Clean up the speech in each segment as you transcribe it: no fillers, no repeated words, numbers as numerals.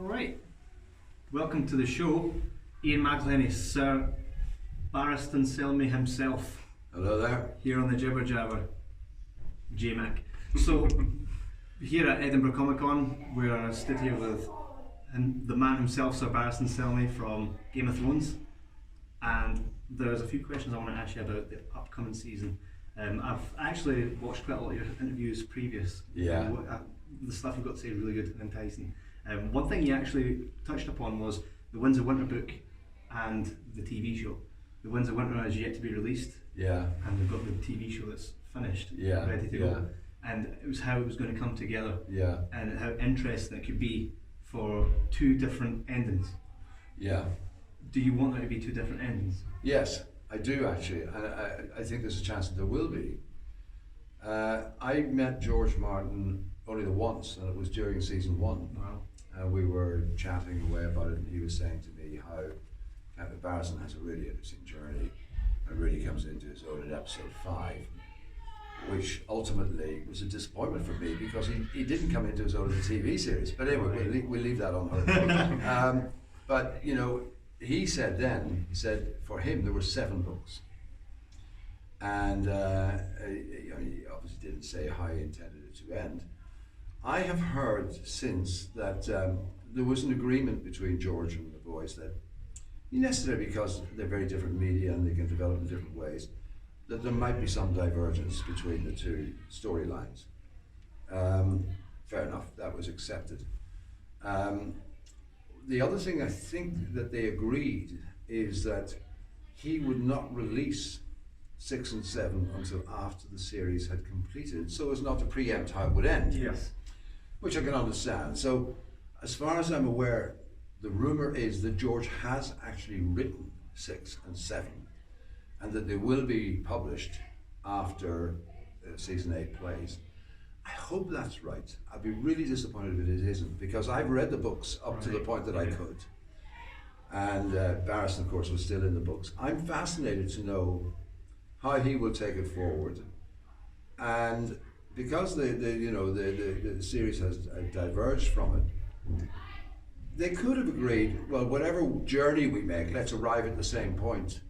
Alright, welcome to the show, Ian McElhinney, Sir Barristan Selmy himself. Hello there. Here on the Jibber Jabber, J-Mac. So, here at Edinburgh Comic Con, we're stood here with the man himself, Sir Barristan Selmy from Game of Thrones. And there's a few questions I want to ask you about the upcoming season. I've actually watched quite a lot of your interviews previous. Yeah. The stuff you've got to say is really good and enticing. One thing you actually touched upon was the Winds of Winter book and the TV show. The Winds of Winter is yet to be released. Yeah. And we've got the TV show that's finished, Yeah. ready to go. And it was how it was going to come together. Yeah. And how interesting it could be for two different endings. Yeah. Do you want there to be two different endings? Yes, I do actually, and I think there's a chance that there will be. I met George Martin only the once, and it was during season 1. Wow. And we were chatting away about it, and he was saying to me how Captain Barristan has a really interesting journey and really comes into his own in episode 5, which ultimately was a disappointment for me because he didn't come into his own in the TV series. But anyway, we'll leave that on her. But you know, he said for him there were 7 books, and he obviously didn't say how he intended it to end. I have heard since that there was an agreement between George and the boys that, necessarily because they're very different media and they can develop in different ways, that there might be some divergence between the two storylines. Fair enough, that was accepted. The other thing I think that they agreed is that he would not release 6 and 7 until after the series had completed, so as not to preempt how it would end. Yes. Which I can understand. So, as far as I'm aware, the rumor is that George has actually written 6 and 7, and that they will be published after season 8 plays. I hope that's right. I'd be really disappointed if it isn't, because I've read the books up to the point that I could. And Barristan, of course, was still in the books. I'm fascinated to know how he will take it forward. And because the series has diverged from it, they could have agreed, well, whatever journey we make, let's arrive at the same point.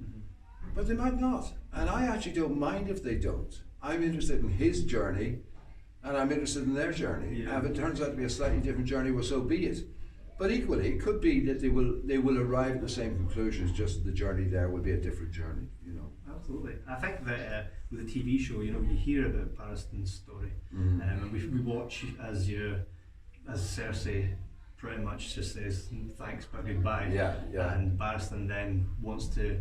But they might not. And I actually don't mind if they don't. I'm interested in his journey, and I'm interested in their journey. Yeah. If it turns out to be a slightly different journey, well, so be it. But equally, it could be that they will arrive at the same conclusions, just the journey there will be a different journey, Absolutely. I think that with the TV show, you hear about Barristan's story, and we watch as Cersei pretty much just says thanks but goodbye. Yeah. And Barristan then wants to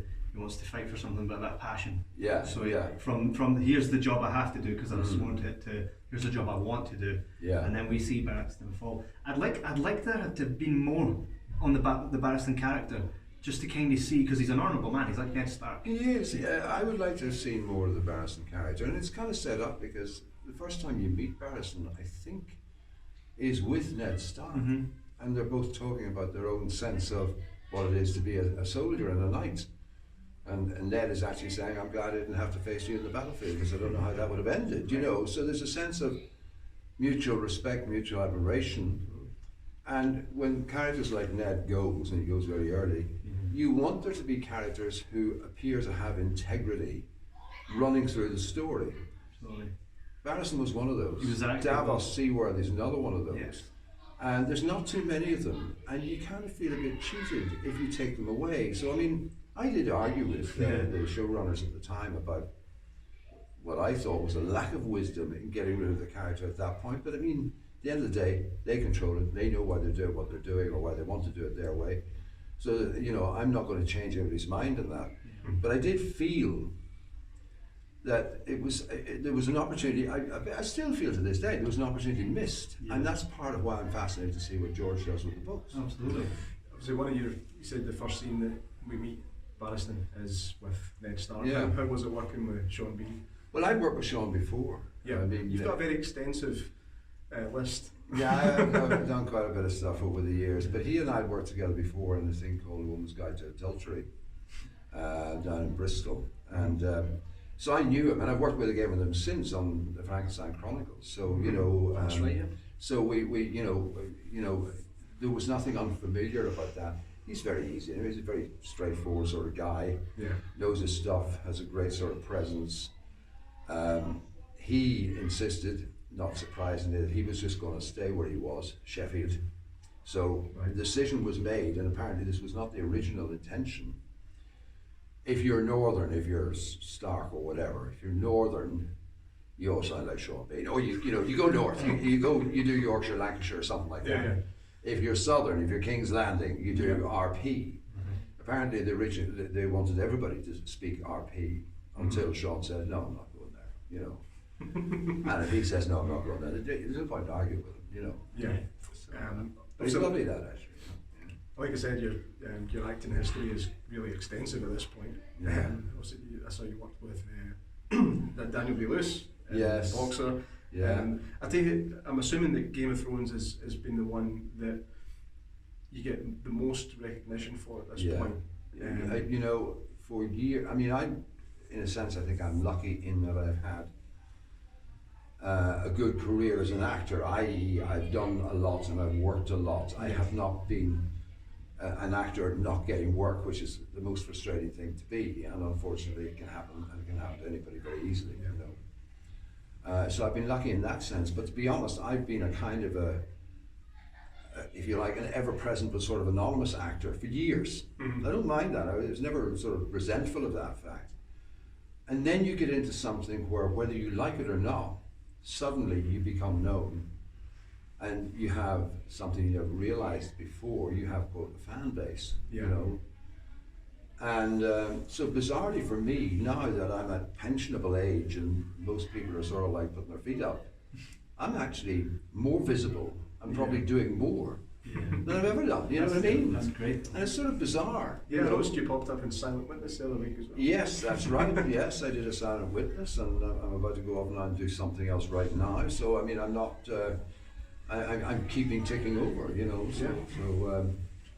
fight for something but that passion. Yeah. So yeah. From here's the job I have to do because I've sworn to it, to here's the job I want to do. Yeah. And then we see Barristan fall. I'd like there to have been more on the Barristan character, just to kind of see, because he's an honourable man, he's like Ned Stark. He is, yeah. I would like to have seen more of the Barristan character, and it's kind of set up because the first time you meet Barristan, I think, is with Ned Stark, and they're both talking about their own sense of what it is to be a soldier and a knight. And Ned is actually saying, I'm glad I didn't have to face you in the battlefield because I don't know how that would have ended, So there's a sense of mutual respect, mutual admiration. And when characters like Ned goes, and he goes very early, you want there to be characters who appear to have integrity running through the story. Absolutely. Barristan was one of those. He was Davos Seaworthy is another one of those. Yes. And there's not too many of them, and you kind of feel a bit cheated if you take them away. So I mean, I did argue with the showrunners at the time about what I thought was a lack of wisdom in getting rid of the character at that point. But I mean, at the end of the day, they control it. They know why they're doing what they're doing, or why they want to do it their way. So I'm not going to change anybody's mind on that. But I did feel that there was an opportunity. I still feel to this day there was an opportunity missed, and that's part of why I'm fascinated to see what George does with the books. Absolutely. So you said the first scene that we meet Barristan is with Ned Stark. Yeah. How was it working with Sean Bean? Well, I've worked with Sean before. Yeah, I mean, you've got a very extensive list. Yeah, I've done quite a bit of stuff over the years, but he and I worked together before in a thing called A Woman's Guide to Adultery down in Bristol, and so I knew him, and I've worked with him since on the Frankenstein Chronicles. So That's right. Yeah. So we there was nothing unfamiliar about that. He's very easy. He's a very straightforward sort of guy. Yeah. Knows his stuff. Has a great sort of presence. He insisted, not surprisingly, that he was just going to stay where he was, Sheffield. So the decision was made, and apparently this was not the original intention. If you're Northern, if you're Stark or whatever, if you're Northern, you all sound like Sean Bean. Or you go north, you do Yorkshire, Lancashire, or something like that. Yeah. If you're Southern, if you're King's Landing, you do RP. Apparently they wanted everybody to speak RP until Sean said, no, I'm not going there, And if he says, no, I'm not going there, there's no point arguing with him, Yeah. So, but it's lovely that, actually. Like I said, your acting history is really extensive at this point. Yeah. Also, I saw you worked with Daniel Day-Lewis, Yes. boxer. Yeah. I take it, I'm assuming that Game of Thrones has been the one that you get the most recognition for at this point. For years, in a sense, I think I'm lucky in that I've had a good career as an actor, i.e. I've done a lot and I've worked a lot. I have not been an actor not getting work, which is the most frustrating thing to be, and unfortunately it can happen, and it can happen to anybody very easily, So I've been lucky in that sense, but to be honest, I've been a kind of if you like, an ever-present but sort of anonymous actor for years. I don't mind that. I was never sort of resentful of that fact. And then you get into something where, whether you like it or not, suddenly you become known, and you have something you never realized before. You have, quote, a fan base, And so bizarrely for me, now that I'm at pensionable age and most people are sort of like putting their feet up, I'm actually more visible. I'm probably doing more than I've ever done. You know what I mean? That's great. And it's sort of bizarre. Yeah, I noticed you popped up in Silent Witness the other week as well. Yes, that's right. Yes, I did a Silent Witness, and I'm about to go off now and do something else right now. So I'm not. I'm keeping ticking over.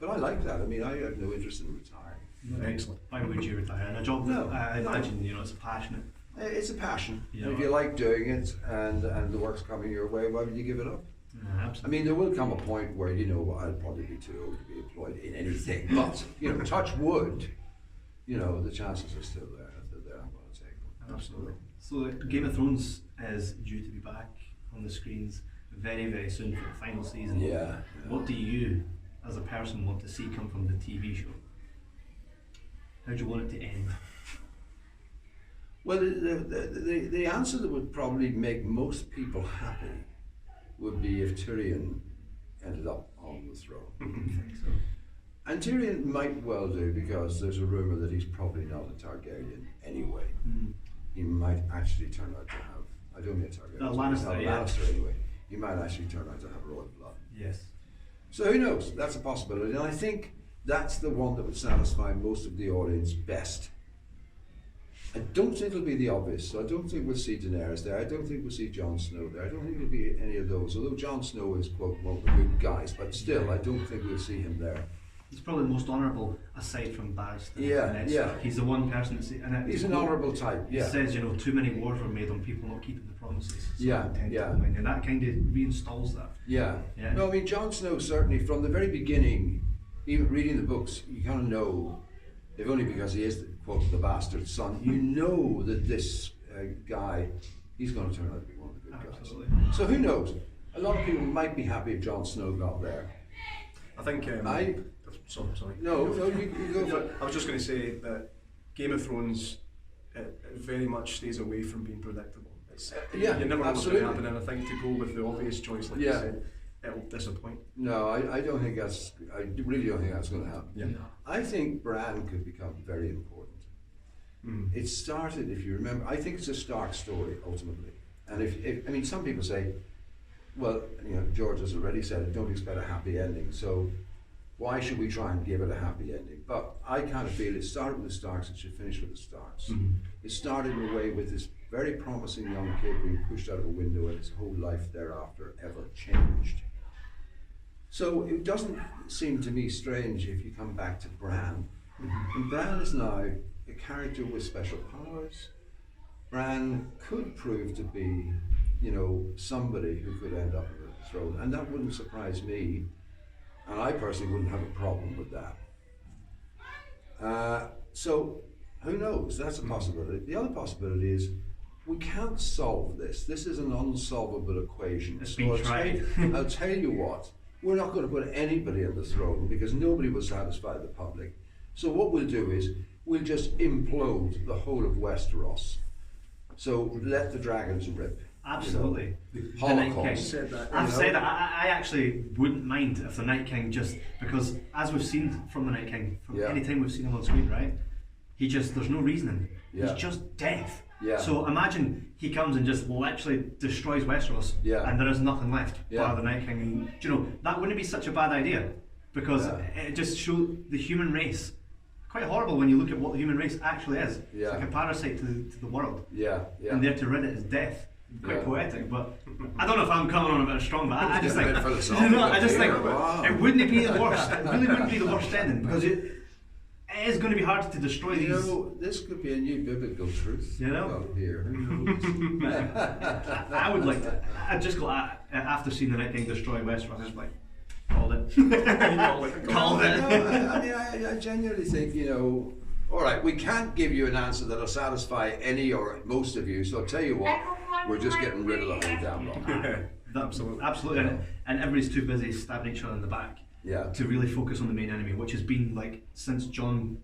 But I like that. I have no interest in retiring. Excellent. Why would you retire? And a job that I imagine it's passionate. It's a passion. Yeah. And if you like doing it and the work's coming your way, why would you give it up? Absolutely. There will come a point where I'll probably be too old to be employed in anything. But touch wood, the chances are still there. I'm going to take them. Absolutely. So Game of Thrones is due to be back on the screens very, very soon for the final season. Yeah. What do you, as a person, want to see come from the TV show? How do you want it to end? Well, the answer that would probably make most people happy would be if Tyrion ended up on the throne. I think so. And Tyrion might well do, because there's a rumour that he's probably not a Targaryen anyway. He might actually turn out to have, I don't mean a Targaryen, Lannister anyway. He might actually turn out to have royal blood. Yes. So who knows? That's a possibility, and I think that's the one that would satisfy most of the audience best. I don't think it'll be the obvious, so I don't think we'll see Daenerys there, I don't think we'll see Jon Snow there, I don't think it'll be any of those, although Jon Snow is, quote, one of the good guys, but still, I don't think we'll see him there. He's probably the most honourable, aside from Barristan. Yeah. He's the one person that's... He's an honourable type, He says, too many wars were made on people not keeping the promises. So and that kind of reinstalls that. Yeah. No, Jon Snow certainly, from the very beginning, even reading the books, you kind of know, if only because he is, quote, the bastard son, you know that this guy, he's going to turn out to be one of the good guys. So who knows? A lot of people might be happy if Jon Snow got there. I think... Sorry. No, you go for it. I was just going to say that Game of Thrones very much stays away from being predictable. You never know what's going to happen, and I think to go with the obvious choice, like you said, it'll disappoint. No, I don't think that's. I really don't think that's going to happen. Yeah. I think Bran could become very important. It started, if you remember, I think it's a Stark story ultimately, and if some people say, well, George has already said it, don't expect a happy ending, so why should we try and give it a happy ending? But I kind of feel it started with the Starks, it should finish with the Starks. It started in a way with this very promising young kid being pushed out of a window, and his whole life thereafter ever changed. So it doesn't seem to me strange if you come back to Bran. And Bran is now a character with special powers. Bran could prove to be, somebody who could end up on the throne, and that wouldn't surprise me. And I personally wouldn't have a problem with that. So who knows? That's a possibility. The other possibility is we can't solve this. This is an unsolvable equation. It's been tried. I'll tell you what, we're not going to put anybody on the throne because nobody will satisfy the public. So what we'll do is we'll just implode the whole of Westeros. So let the dragons rip. Absolutely. You know? Holocaust. Said that. I've said that. I actually wouldn't mind if the Night King just, because as we've seen from the Night King, from any time we've seen him on screen, right? There's no reasoning. He's just death. Yeah. So imagine he comes and just literally destroys Westeros, and there is nothing left bar the Night King. And, do you know, that wouldn't be such a bad idea, because it just shows the human race. Quite horrible when you look at what the human race actually is. Yeah. It's like a parasite to the world. Yeah. And there to rid it is death. Quite poetic, but I don't know if I'm coming on a bit strong, but I just think, it wouldn't be the worst. It really wouldn't be the worst ending, because it is going to be hard to destroy these. You know, this could be a new biblical truth. You know, here. I would like to. I just go after seeing the Night King destroy Westeros. I just like called it. Called it. I mean, I genuinely think, you know. All right, we can't give you an answer that'll satisfy any or most of you. So I'll tell you what, we're just getting rid of the whole damn lot. Absolutely, and everybody's too busy stabbing each other in the back. To really focus on the main enemy, which has been like since Jon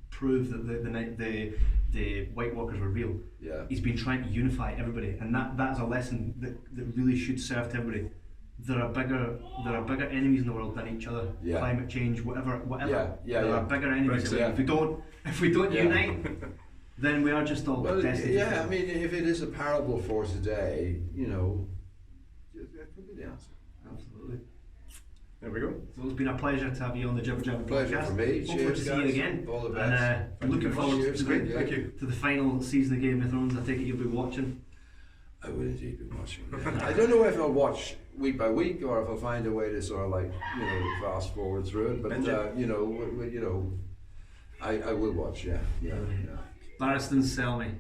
proved that the White Walkers were real. He's been trying to unify everybody, and that is a lesson that really should serve to everybody. There are bigger enemies in the world than each other. Climate change, whatever. There are bigger enemies. If we don't unite, then we are just all destined. I mean, if it is a parable for today, you know, that could be the answer. Absolutely. There we go. So it's been a pleasure to have you on the Jibber Jabber Pleasure podcast. for me. Hopefully Cheers, to see guys. you again. All the best. And looking forward to the final season of Game of Thrones. I take it you'll be watching. I will indeed be watching. I don't know if I'll watch week by week or if I'll find a way to sort of like, you know, fast forward through it. But you know, I will watch. Yeah. Barristan Selmy.